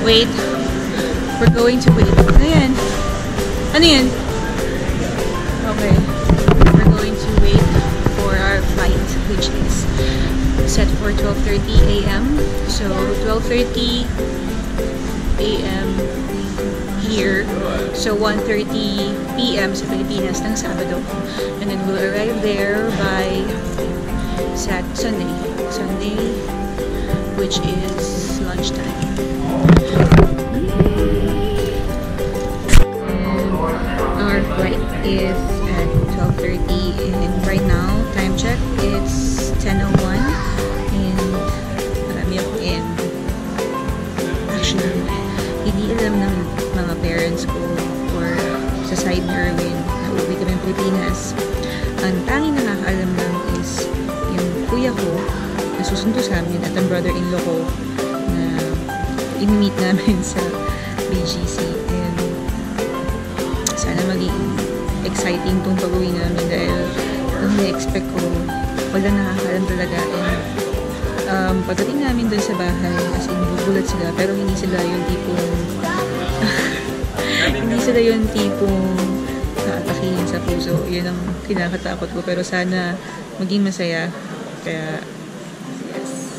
Wait. We're going to wait. Ano yan? Ano yan? Okay. We're going to wait for our flight, which is set for 12:30 a.m. So 12:30 a.m. here. So 1:30 p.m. sa Pilipinas ng Sabado. And then we'll arrive there by Sunday, which is lunchtime. Our flight is at 12:30 and right now, time check, it's 10:01 and marami ako actually, hindi alam ng mga parents ko or sa side ni Erwin na uwi kami ng Pilipinas. Ang tanging nakakaalam lang is yung kuya ko na susundo sa amin at ang brother-in-law ko na i-meet namin sa BGC. And sana maging exciting tong pag-uwi namin dahil ang na-expect ko, wala nakakaalam talaga. And pagdating namin dun sa bahay, as in, gugulat sila, pero hindi sila yung tipong hindi sila yung tipong atakihin sa puso. Yun ang kinakatakot ko, pero sana maging masaya. Kaya yes.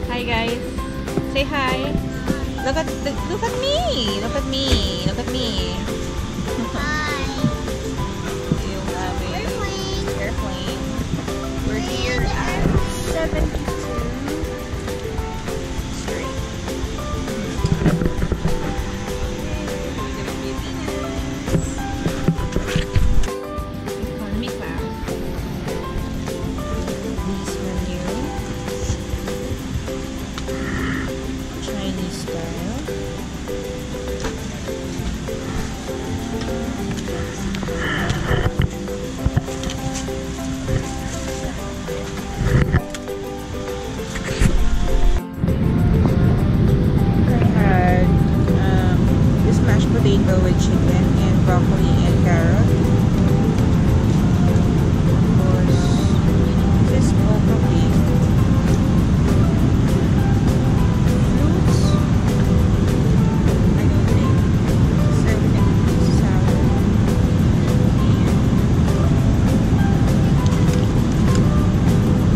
Hi guys, say hi. Look at me. Look at me. Look at me. Hi. Yung airplane. We're here at 72. straight. Economy class. This menu. Chinese style. This mashed potato with chicken and broccoli and carrot. Of course, this mocha cake. Fruits. I don't think. Served in salad.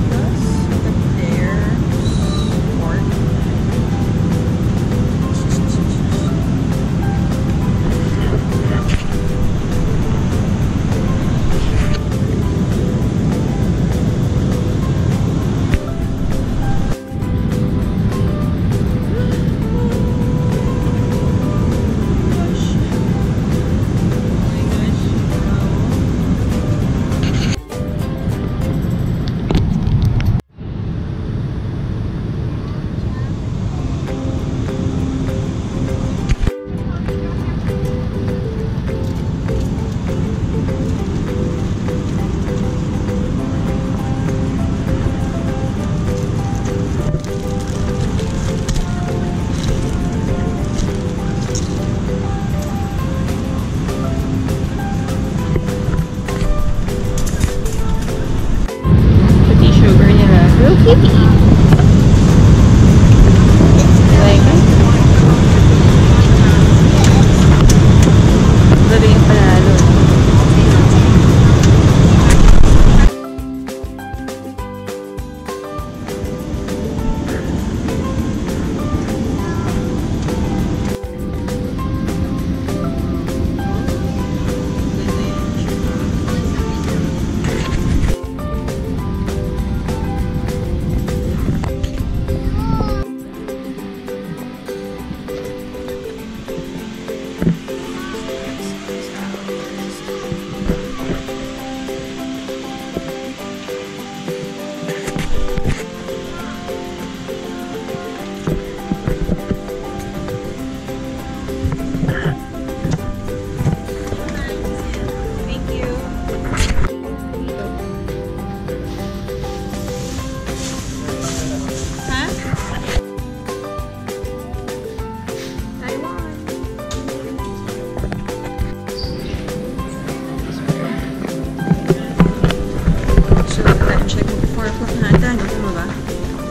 Plus, look at there. Pork.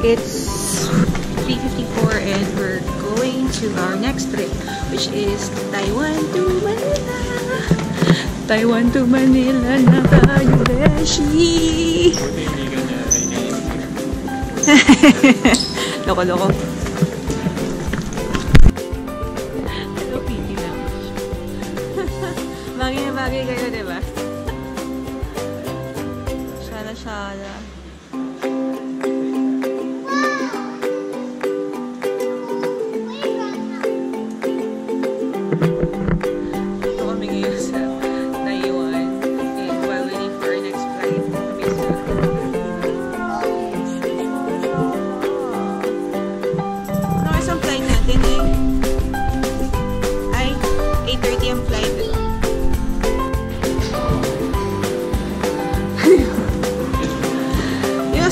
It's 3:54 and we're going to our next trip, which is Taiwan to Manila. Taiwan to Manila na tayo, Beshi! Loko-loko. Hello, Kitty lang. Bagay na bagay kayo, diba? Shala-shala. Ito kami ngayon sa Taiwan. And while waiting for our next flight, kami sa... Ano isang flight natin eh? Ay, 8:30 ang flight.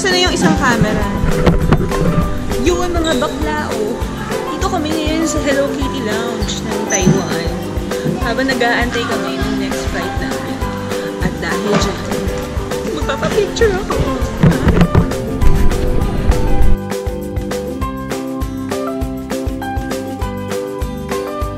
Saan na yung isang camera? Yung mga bakla, oh. Dito kami ngayon sa Hello Kitty Lounge ng Taiwan. Habang nag-aantay kami ng next flight namin. At dahil dyan, magpapapicture ako.